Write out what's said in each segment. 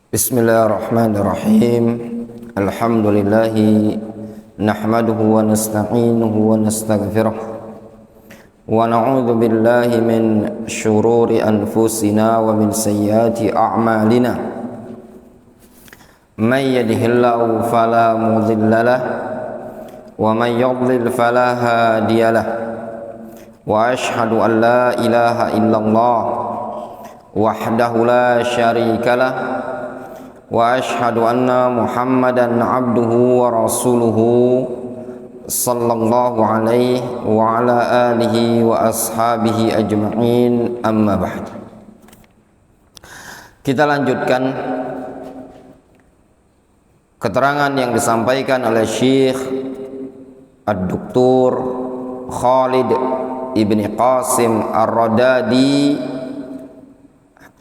Bismillahirrahmanirrahim. Alhamdulillahi nahmaduhu wa nasta'inuhu wa nastaghfiruh wa na'udzu billahi min syururi anfusina wa min sayyiati a'malina. May yahdihillahu fala mudilla lahu wa may yudlil fala hadiya lahu. Wa asyhadu an la ilaha illallah wahdahu la syarika lahu wa ashhadu anna Muhammadan abduhu wa rasuluhu sallallahu alaihi wa ala alihi wa ashabihi ajma'in, amma ba'd. Kita lanjutkan keterangan yang disampaikan oleh Syekh Ad-Doktor Khalid Ibni Qasim Ar-Radadi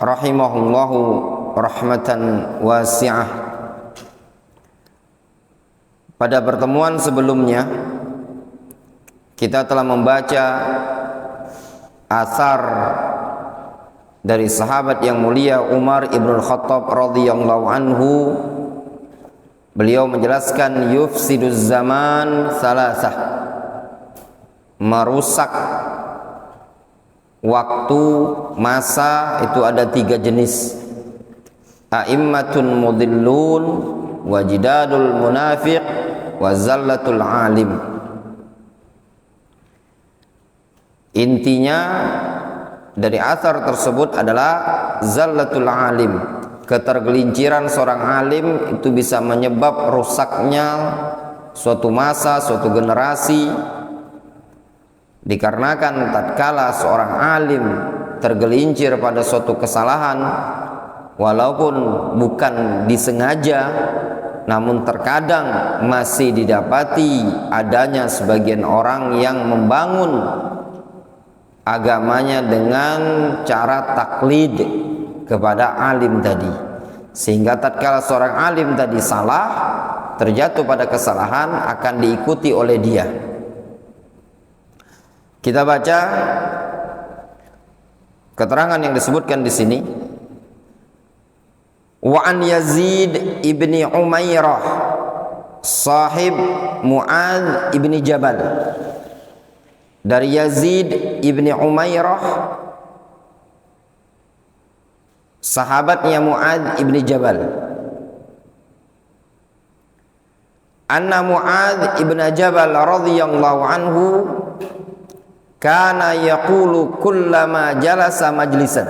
rahimahullahu rahmatan wasi'ah. Pada pertemuan sebelumnya kita telah membaca asar dari sahabat yang mulia Umar ibn Khattab radhiyallahu anhu. Beliau menjelaskan yufsiduz zaman salasah, merusak waktu, masa itu ada 3 jenis. A'immatun mudillun, wajidadul munafiq, wa zallatul alim. Intinya dari asar tersebut adalah zallatul alim, ketergelinciran seorang alim itu bisa menyebab rusaknya suatu masa, suatu generasi. Dikarenakan tatkala seorang alim tergelincir pada suatu kesalahan, walaupun bukan disengaja, namun terkadang masih didapati adanya sebagian orang yang membangun agamanya dengan cara taklid kepada alim tadi, sehingga tatkala seorang alim tadi salah, terjatuh pada kesalahan, akan diikuti oleh dia. Kita baca keterangan yang disebutkan di sini. Wa an Yazid ibni Umairah sahib Mu'adz ibni Jabal. Dari Yazid ibni Umairah, sahabatnya Mu'adz ibni Jabal. Anna Mu'adz ibni Jabal radhiyallahu anhu kana yaqulu kullama jalasa majlisan.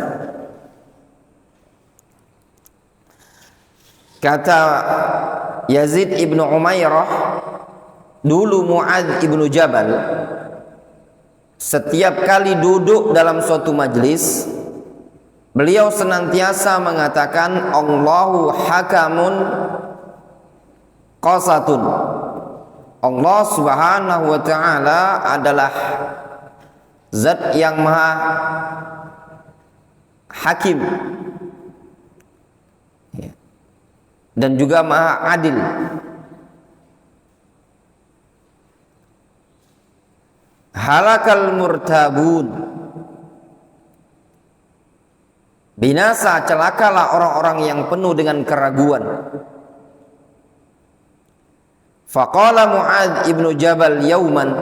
Kata Yazid ibnu Umairah, dulu Mu'adz ibnu Jabal setiap kali duduk dalam suatu majlis, beliau senantiasa mengatakan Allahu hakamun qasatun. Allah subhanahu wa ta'ala adalah zat yang maha hakim dan juga maha adil. Halakal murtabun, binasa, celakalah orang-orang yang penuh dengan keraguan. Faqala Mu'adz ibnu Jabal yauman,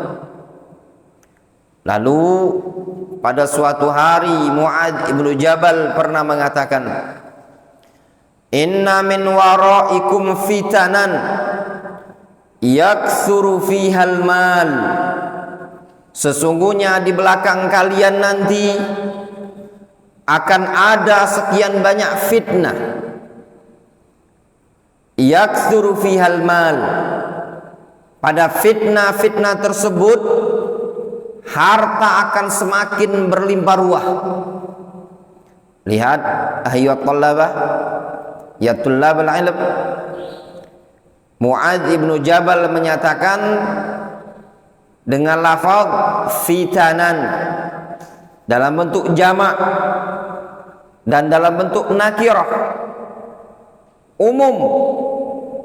lalu pada suatu hari Mu'adz ibnu Jabal pernah mengatakan, inna min waraikum fitanan yaktsuru fihal mal. Sesungguhnya di belakang kalian nanti akan ada sekian banyak fitnah. Yaktsuru fihal mal. Pada fitnah-fitnah tersebut harta akan semakin berlimpah ruah. Lihat ayyuhat thalabah, ya tullabul ilm, Mu'adz ibnu Jabal menyatakan dengan lafaz fitanan dalam bentuk jamak dan dalam bentuk nakirah, umum,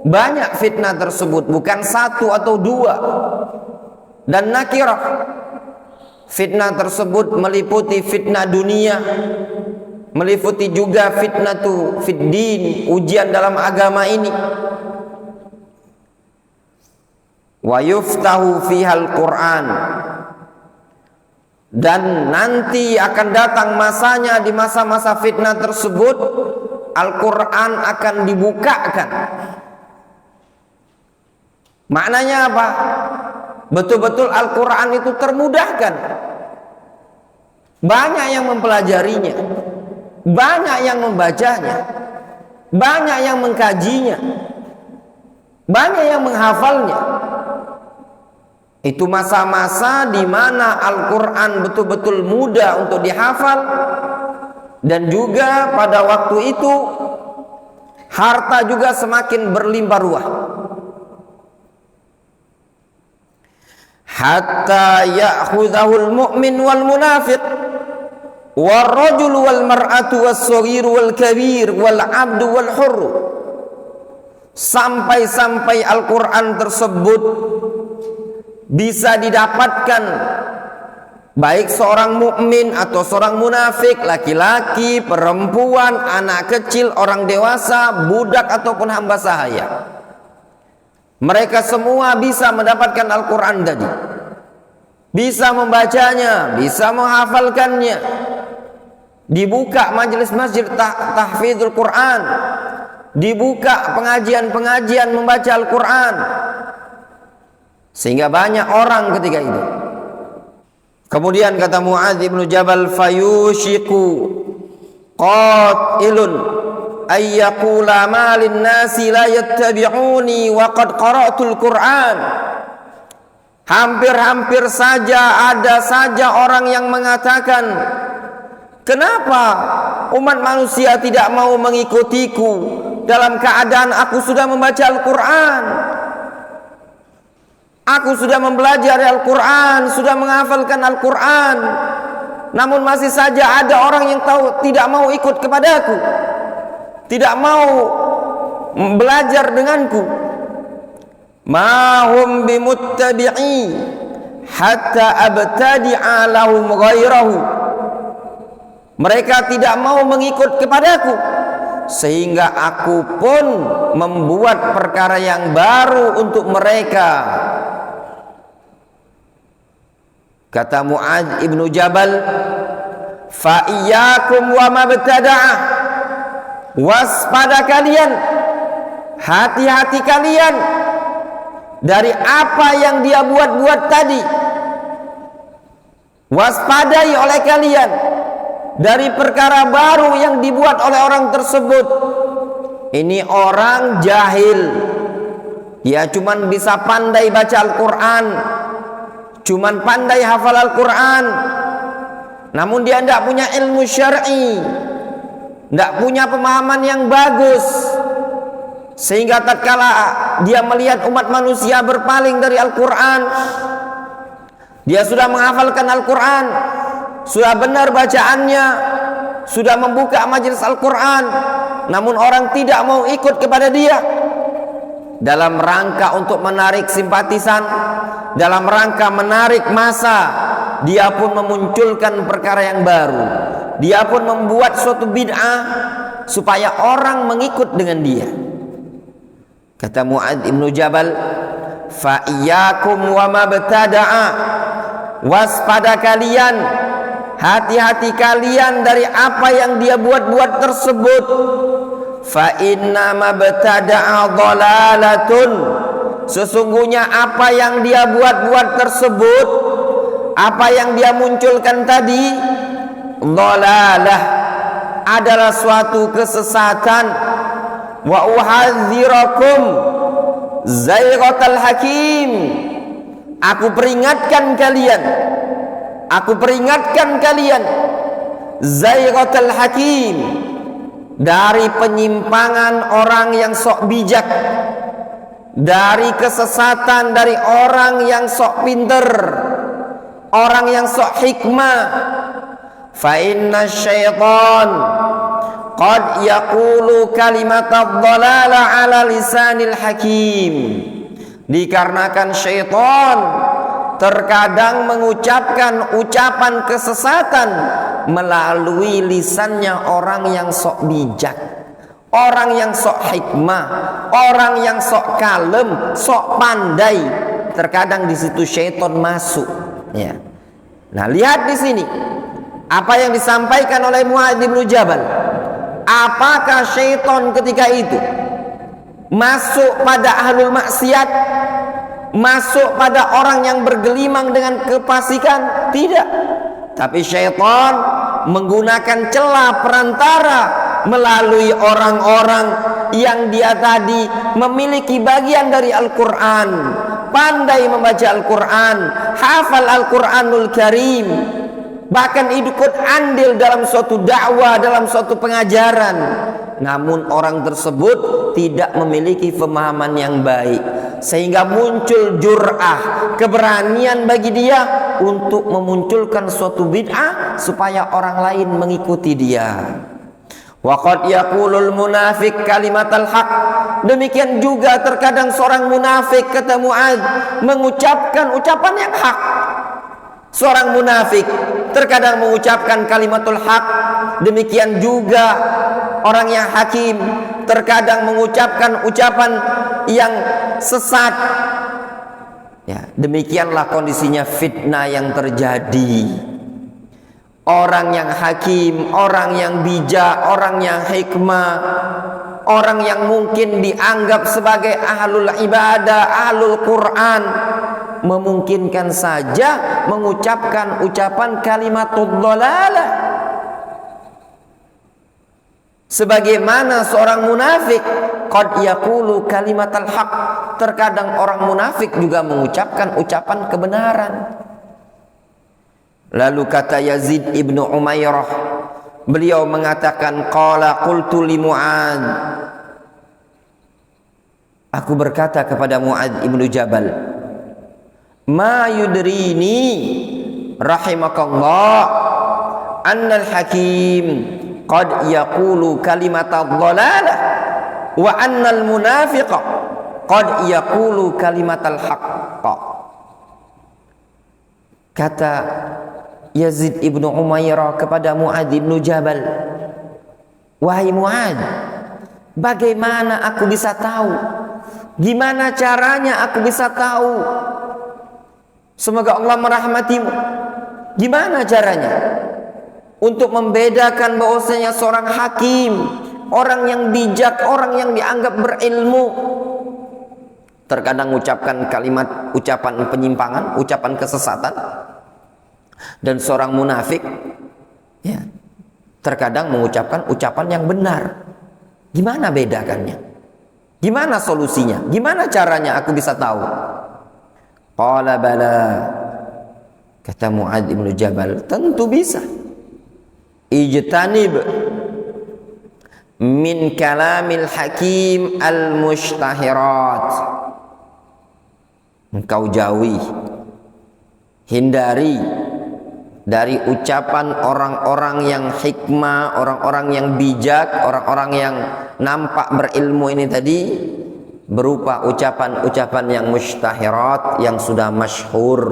banyak fitnah tersebut, bukan 1 atau 2. Dan nakirah, fitnah tersebut meliputi fitnah dunia, meliputi juga fitnatu fiddin, ujian dalam agama ini. Wa yuftahu fihal Qur'an, dan nanti akan datang masanya, di masa-masa fitnah tersebut Al-Quran akan dibukakan. Maknanya apa? Betul-betul Al-Quran itu termudahkan. Banyak yang mempelajarinya, banyak yang membacanya, banyak yang mengkajinya, banyak yang menghafalnya. Itu masa-masa di mana Al-Quran betul-betul mudah untuk dihafal. Dan juga pada waktu itu harta juga semakin berlimpah ruah. Hatta ya'khudhahul mu'min wal munafiq wal rajul wal mar'atu was saghir wal kabir wal abdu wal hurr. Sampai-sampai Al-Quran tersebut bisa didapatkan baik seorang mukmin atau seorang munafik, laki-laki, perempuan, anak kecil, orang dewasa, budak ataupun hamba sahaya. Mereka semua bisa mendapatkan Al-Quran tadi, bisa membacanya, bisa menghafalkannya. Dibuka majelis masjid tahfidzul Quran, dibuka pengajian-pengajian membaca Al-Quran, sehingga banyak orang ketika itu. Kemudian kata Mu'adz bin Jabal, fayushiku qatilun ayyaqula ma lin nasi la yattabi'uni wa qad qara'tul Qur'an. Hampir-hampir saja ada saja orang yang mengatakan, kenapa umat manusia tidak mau mengikutiku dalam keadaan aku sudah membaca Al-Quran, aku sudah mempelajari Al-Quran, sudah menghafalkan Al-Quran, namun masih saja ada orang yang tidak mau ikut kepadaku, tidak mau belajar denganku. Ma hum bimuttabi'i hatta abtadi'a lahum ghairahu. Mereka tidak mau mengikut kepadaku sehingga aku pun membuat perkara yang baru untuk mereka. Kata Mu'adz ibnu Jabal, fa iyyakum wa mabtada'ah. Waspada kalian, hati-hati kalian dari apa yang dia buat-buat tadi. Waspadai oleh kalian dari perkara baru yang dibuat oleh orang tersebut. Ini orang jahil, dia cuman bisa pandai baca Al-Quran, cuman pandai hafal Al-Quran, namun dia tidak punya ilmu syar'i, tidak punya pemahaman yang bagus, sehingga tatkala dia melihat umat manusia berpaling dari Al-Quran, dia sudah menghafalkan Al-Quran, sudah benar bacaannya, sudah membuka majelis Al-Quran, namun orang tidak mau ikut kepada dia. Dalam rangka untuk menarik simpatisan, dalam rangka menarik massa, dia pun memunculkan perkara yang baru, dia pun membuat suatu bid'ah supaya orang mengikut dengan dia. Kata Mu'adz ibnu Jabal, fa iyyakum wa mabtada'a. Waspada kalian, hati-hati kalian dari apa yang dia buat-buat tersebut. Fa inna mabtada'a dhalalatun. Sesungguhnya apa yang dia buat-buat tersebut, apa yang dia munculkan tadi, dhalalah, adalah suatu kesesatan. Wa uhadzirakum zaiqatal hakim. Aku peringatkan kalian, aku peringatkan kalian, zaiqatal hakim, dari penyimpangan orang yang sok bijak, dari kesesatan dari orang yang sok pinter, orang yang sok hikmah. Fa inna syaitan qad yaqulu kalimatad dhalala ala lisanil hakim. Dikarenakan syaitan terkadang mengucapkan ucapan kesesatan melalui lisannya orang yang sok bijak, orang yang sok hikmah, orang yang sok kalem, sok pandai. Terkadang di situ syaitan masuk. Ya. Nah, lihat di sini apa yang disampaikan oleh Mu'adz bin Jabal. Apakah syaitan ketika itu masuk pada ahlul maksiat, masuk pada orang yang bergelimang dengan kefasikan? Tidak. Tapi syaitan menggunakan celah perantara melalui orang-orang yang dia tadi memiliki bagian dari Al-Quran, pandai membaca Al-Quran, hafal Al-Quranul Karim, bahkan ikut andil dalam suatu dakwah, dalam suatu pengajaran. Namun orang tersebut tidak memiliki pemahaman yang baik, sehingga muncul jur'ah, keberanian bagi dia untuk memunculkan suatu bid'ah supaya orang lain mengikuti dia. Wa qad yaqulul munafiq kalimatal haq. Demikian juga terkadang seorang munafik, kata Mu'adz, mengucapkan ucapan yang hak. Seorang munafik terkadang mengucapkan kalimatul haq. Demikian juga orang yang hakim terkadang mengucapkan ucapan yang sesat. Ya, demikianlah kondisinya fitnah yang terjadi. Orang yang hakim, orang yang bijak, orang yang hikmah, orang yang mungkin dianggap sebagai ahlul ibadah, ahlul Quran, memungkinkan saja mengucapkan ucapan kalimatul dhalalah. Sebagaimana seorang munafik qad yaqulu kalimatal haq, terkadang orang munafik juga mengucapkan ucapan kebenaran. Lalu kata Yazid ibnu Umairah, beliau mengatakan, qala qultu li Mu'adz, aku berkata kepada Mu'adz ibnu Jabal, ma yudrini rahimakallah annal hakim qad yaqulu kalimatal dhalalah wa annal munafiqa qad yaqulu kalimatal haqq. Kata Yazid ibnu Umairah kepada Mu'adz ibnu Jabal, wahai Mu'adz, bagaimana aku bisa tahu? Gimana caranya aku bisa tahu? Semoga Allah merahmatimu. Gimana caranya untuk membedakan bahwasanya seorang hakim, orang yang bijak, orang yang dianggap berilmu, terkadang mengucapkan kalimat ucapan penyimpangan, ucapan kesesatan, dan seorang munafik ya, terkadang mengucapkan ucapan yang benar. Gimana bedakannya? Gimana solusinya? Gimana caranya aku bisa tahu? Qala bala, kata Mu'adz bin Jabal, tentu bisa. Ijtanib min kalamil hakim al-mushtahirat. Engkau jauhi, hindari dari ucapan orang-orang yang hikmah, orang-orang yang bijak, orang-orang yang nampak berilmu ini tadi, berupa ucapan-ucapan yang mushtahirat, yang sudah masyhur,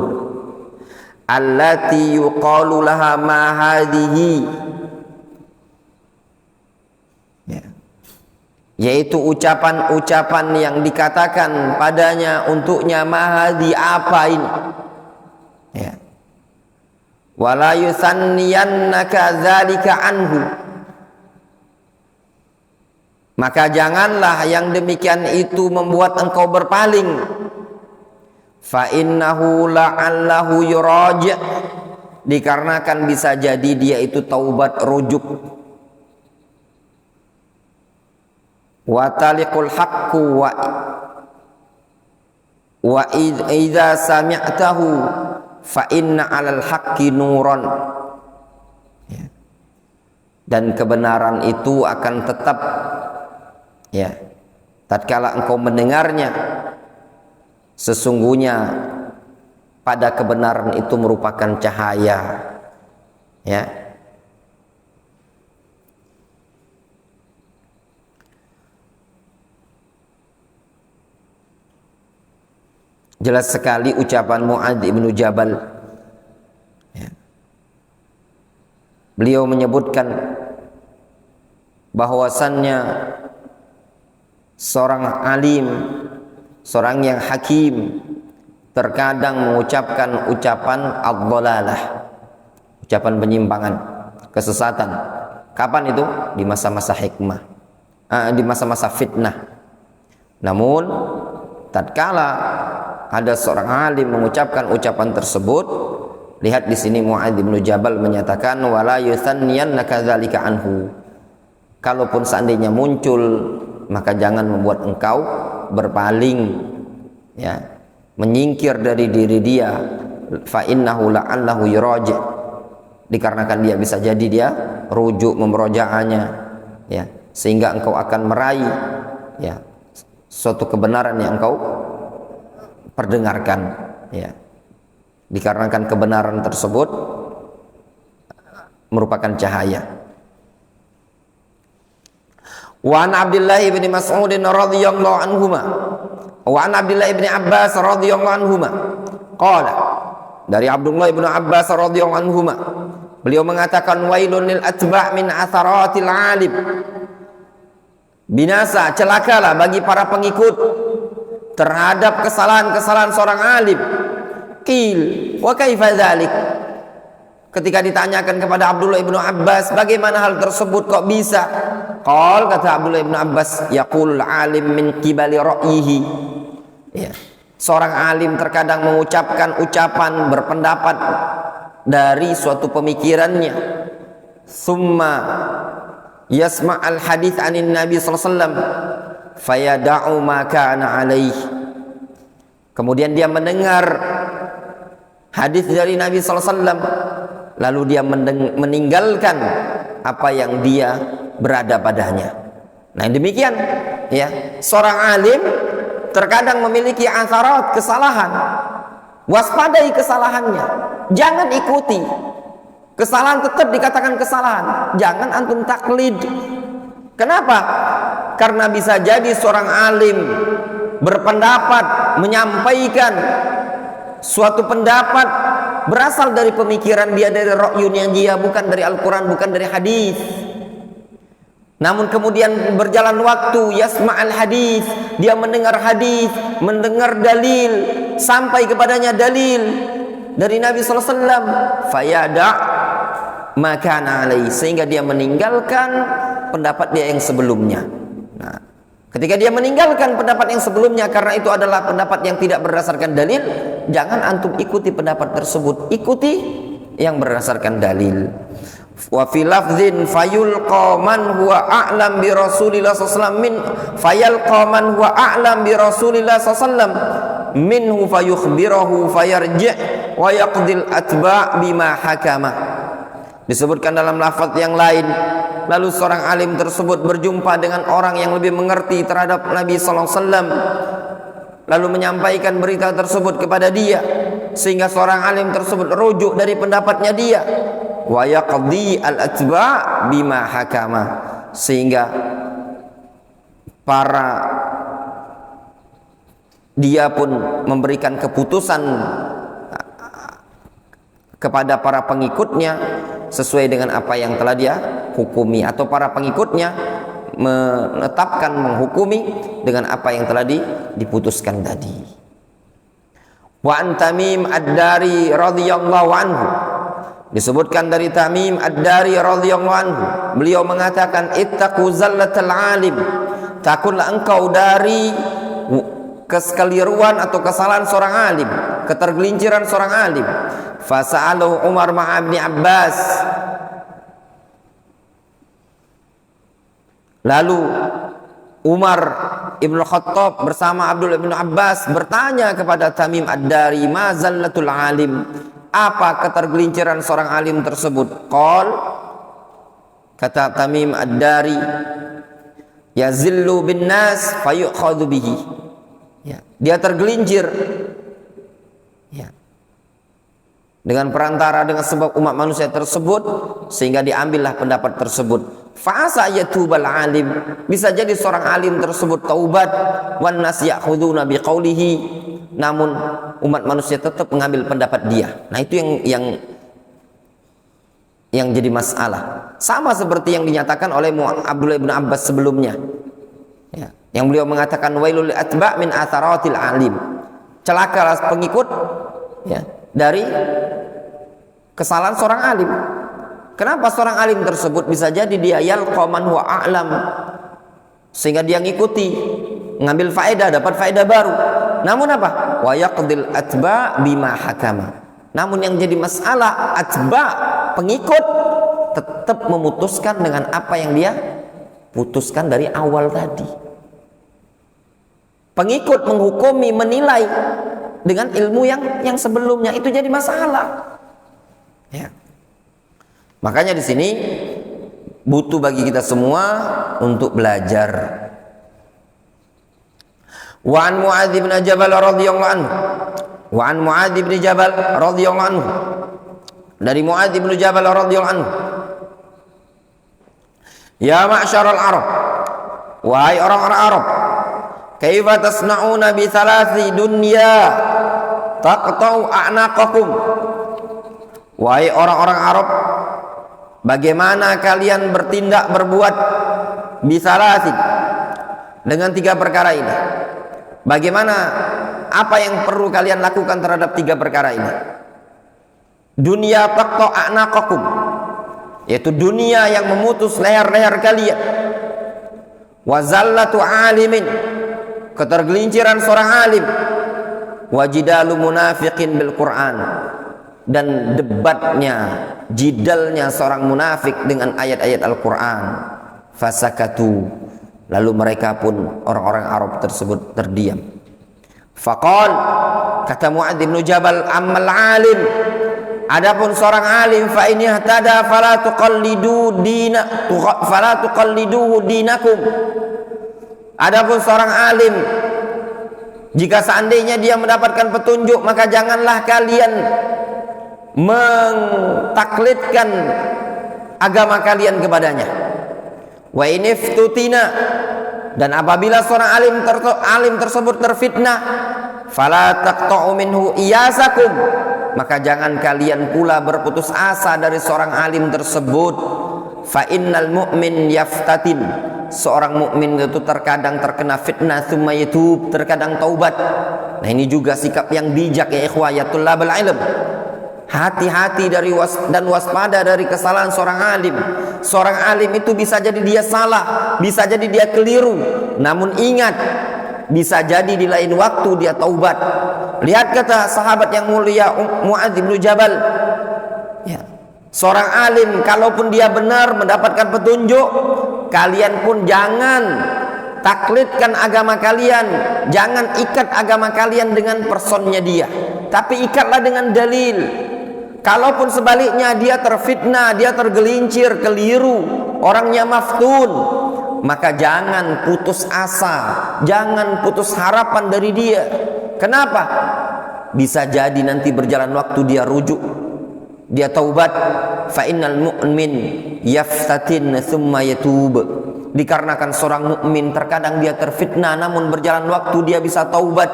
allati yuqalu laha ma hadhihi, ya, yaitu ucapan-ucapan yang dikatakan padanya untuknya mahadi apa ini, ya, wala yusanniyannaka dzalika anhu, maka janganlah yang demikian itu membuat engkau berpaling. Fa innahu la'allahu yuraja', dikarenakan bisa jadi dia itu taubat rujuk. Wa taliqul haqqu wa idza sami'tahu fa inna 'alal haqqi nuran, ya. Dan kebenaran itu akan tetap, ya, tatkala engkau mendengarnya, sesungguhnya pada kebenaran itu merupakan cahaya, ya. Jelas sekali ucapan Mu'adz bin Jabal, ya. beliau menyebutkan bahwasannya seorang alim, seorang yang hakim terkadang mengucapkan ucapan ad-dhalalah, ucapan penyimpangan, kesesatan. Kapan itu? Di masa-masa hikmah, di masa-masa fitnah. Namun tatkala ada seorang alim mengucapkan ucapan tersebut, lihat di sini Mu'adz bin Jabal menyatakan wala yuthanniyannaka dzalika anhu. Kalaupun seandainya muncul, maka jangan membuat engkau berpaling, ya, menyingkir dari diri dia. Fa innahu la'allahu yuraji', dikarenakan dia bisa jadi dia rujuk memerojaannya, ya, sehingga engkau akan meraih, ya, suatu kebenaran yang engkau perdengarkan, ya, dikarenakan kebenaran tersebut merupakan cahaya. Wa an Abdullah bin Mas'ud radhiyallahu anhuma wa an Abdullah bin Abbas radhiyallahu anhuma qala, dari Abdullah bin Abbas radhiyallahu anhuma, beliau mengatakan wailun lil atba' min atharatil alim, binasa, celakalah bagi para pengikut terhadap kesalahan-kesalahan seorang alim. Qil wa kaifa dzalik, ketika ditanyakan kepada Abdullah bin Abbas bagaimana hal tersebut kok bisa, qal, kata Abdullah bin Abbas, yaqulul alim min qibali ra'yihi, ya, seorang alim terkadang mengucapkan ucapan berpendapat dari suatu pemikirannya. Summa yasma' al hadits anin nabi sallallahu alaihi wasallam fayada'u ma kana alaih, kemudian dia mendengar hadis dari Nabi sallallahu alaihi wasallam, lalu dia meninggalkan apa yang dia berada padanya. Nah, demikian, ya, seorang alim terkadang memiliki atharat kesalahan. Waspadai kesalahannya, jangan ikuti kesalahan, tetap dikatakan kesalahan, jangan antum taklid. Kenapa? Karena bisa jadi seorang alim berpendapat, menyampaikan suatu pendapat berasal dari pemikiran dia, dari ra'yunya dia, bukan dari Al-Quran, bukan dari hadis. Namun kemudian berjalan waktu, yasma'al hadis, dia mendengar hadis, mendengar dalil, sampai kepadanya dalil dari Nabi sallallahu alaihi wasallam, fayada' makana alaihi, sehingga dia meninggalkan pendapat dia yang sebelumnya. Nah, ketika dia meninggalkan pendapat yang sebelumnya karena itu adalah pendapat yang tidak berdasarkan dalil, jangan antum ikuti pendapat tersebut, ikuti yang berdasarkan dalil. Wa fi lafdzin fayulqa man huwa a'lam bi Rasulillah sallallahu alaihi wasallam min fayalqa man huwa a'lam bi Rasulillah sallallahu alaihi wasallam minhu fayukhbirahu fayarji' wa yaqdil atba' bima hakama. Disebutkan dalam lafaz yang lain, lalu seorang alim tersebut berjumpa dengan orang yang lebih mengerti terhadap Nabi sallallahu alaihi wasallam, lalu menyampaikan berita tersebut kepada dia, sehingga seorang alim tersebut rujuk dari pendapatnya dia, wa yaqdi al-atba' bima hakama, sehingga dia pun memberikan keputusan kepada para pengikutnya sesuai dengan apa yang telah dia hukumi, atau para pengikutnya menetapkan, menghukumi dengan apa yang telah diputuskan tadi. Wa an Tamim ad-Dari radhiyallahu anhu, disebutkan dari Tamim ad-Dari radhiyallahu anhu, beliau mengatakan ittaqu zallatal alim, takutlah engkau dari kekeliruan atau kesalahan seorang alim, ketergelinciran seorang alim. Fasa'alahu Umar ma'a Ibn Abbas, lalu Umar Ibn Khattab bersama Abdullah Ibn Abbas bertanya kepada Tamim ad-Dari, ma zallatul alim, apa ketergelinciran seorang alim tersebut? Qal, kata Tamim ad-Dari, yazillu bin nas fayukhadhu bihi, ya, dia tergelincir, ya, dengan perantara, dengan sebab umat manusia tersebut, sehingga diambillah pendapat tersebut. Fa'asa yatubal alim, bisa jadi seorang alim tersebut taubat, wan nas ya'khuduna biqaulihi, namun umat manusia tetap mengambil pendapat dia. Nah, itu yang yang jadi masalah. Sama seperti yang dinyatakan oleh Abdullah bin Abbas sebelumnya. Ya, yang beliau mengatakan wailul atba' min atharatil alim. Celakalah pengikut ya, dari kesalahan seorang alim. Kenapa seorang alim tersebut bisa jadi dia yalqa man huwa a'lam, sehingga dia ngikuti, ngambil faedah, dapat faedah baru. Namun apa? Wa yaqdil atba' bima hakama. Namun yang jadi masalah, atba' pengikut tetap memutuskan dengan apa yang dia putuskan dari awal tadi. Pengikut menghukumi, menilai dengan ilmu yang sebelumnya, itu jadi masalah. Ya. Makanya di sini butuh bagi kita semua untuk belajar. Wa an Mu'adz bin Jabal radhiyallahu anhu. Wa an Mu'adz bin Jabal radhiyallahu anhu. Dari Mu'adz bin Jabal radhiyallahu anhu. Ya ma'syaral Arab, wahai orang-orang Arab, kaifa tasna'una bi thalathi dunya taqta'u a'naqakum. Wahai orang-orang Arab, bagaimana kalian bertindak, berbuat bi thalathi, dengan 3 perkara ini? Bagaimana, apa yang perlu kalian lakukan terhadap 3 perkara ini? Dunia taqta'u a'naqakum, yaitu dunia yang memutus leher-leher kalian. Wazallatu alimin, ketergelinciran seorang alim. Wajidalu munafiqin bil Quran, dan debatnya, jidalnya seorang munafik dengan ayat-ayat Al-Quran. Fasakatu, lalu mereka pun orang-orang Arab tersebut terdiam. Faqal, kata Mu'adz bin Jabal, ammal alim, adapun seorang alim, fa in ihtada fala tuqalliduhu dinakum. Adapun seorang alim, jika seandainya dia mendapatkan petunjuk, maka janganlah kalian mentaklidkan agama kalian kepadanya. Wa in iftutina, dan apabila seorang alim tersebut terfitnah, fala taqta'u minhu iyasakum, maka jangan kalian pula berputus asa dari seorang alim tersebut. Fa innal mu'min yaftatin, seorang mukmin itu terkadang terkena fitnah, tsumma yatub, terkadang taubat. Nah, ini juga sikap yang bijak ya ikhwah ya tullabul ilm. Hati-hati dari dan waspada dari kesalahan seorang alim. Seorang alim itu bisa jadi dia salah, bisa jadi dia keliru, namun ingat, bisa jadi di lain waktu dia taubat. Lihat kata sahabat yang mulia Mu'adz bin Jabal, ya, seorang alim kalaupun dia benar mendapatkan petunjuk, kalian pun jangan taklidkan agama kalian, jangan ikat agama kalian dengan personnya dia, tapi ikatlah dengan dalil. Kalaupun sebaliknya dia terfitnah, dia tergelincir, keliru, orangnya maftun, maka jangan putus asa, jangan putus harapan dari dia. Kenapa? Bisa jadi nanti berjalan waktu dia rujuk, dia taubat. Fa innal mu'min yaftatin tsumma yatub, dikarenakan seorang mukmin terkadang dia terfitnah, namun berjalan waktu dia bisa taubat.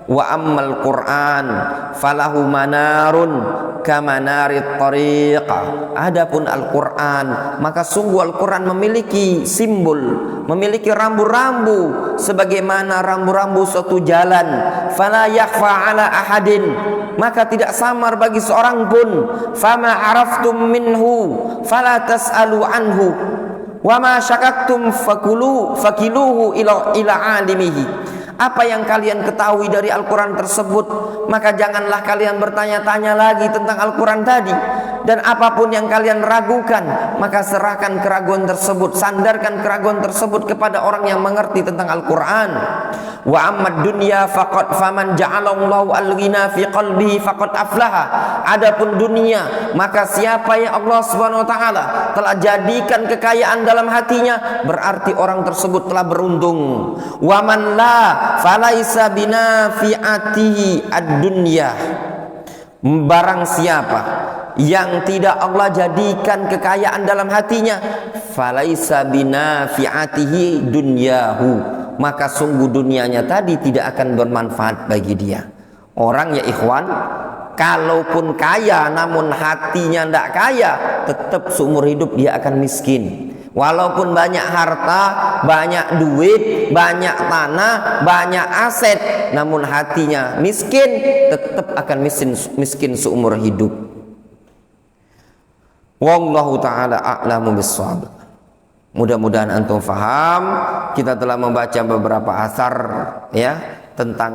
Wa ammal Qur'an falahu manarun kamanarit tariq. Adapun Al-Qur'an, maka sungguh Al-Qur'an memiliki simbol, memiliki rambu-rambu sebagaimana rambu-rambu suatu jalan. Fala yakhfa ala ahadin, maka tidak samar bagi seorang pun. Fama araftum minhu fala tas'alu anhu, wa ma syakaktum fakiluhu ila alimihi. Apa yang kalian ketahui dari Al-Quran tersebut, maka janganlah kalian bertanya-tanya lagi tentang Al-Quran tadi. Dan apapun yang kalian ragukan, maka serahkan keraguan tersebut, sandarkan keraguan tersebut kepada orang yang mengerti tentang Al-Quran. Wa ammad dunya faqad faman ja'alallahu al-ghina fi qalbihi faqad aflaha. Adapun dunia, maka siapa yang Allah Subhanahu wa taala telah jadikan kekayaan dalam hatinya, berarti orang tersebut telah beruntung. Wa man la falaisa binafi'atihi ad-dunya, barang siapa yang tidak Allah jadikan kekayaan dalam hatinya, falaisa binafi'atihi dunyahu, maka sungguh dunianya tadi tidak akan bermanfaat bagi dia. Orang ya ikhwan, kalaupun kaya namun hatinya tidak kaya, tetap seumur hidup dia akan miskin. Walaupun banyak harta, banyak duit, banyak tanah, banyak aset, namun hatinya miskin, tetap akan miskin seumur hidup. Wallahu ta'ala a'lamu bissawab. Mudah-mudahan antum faham. Kita telah membaca beberapa asar ya tentang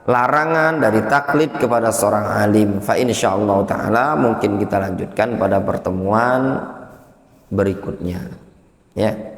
larangan dari taklid kepada seorang alim. Fa insyaallah ta'ala mungkin kita lanjutkan pada pertemuan berikutnya ya.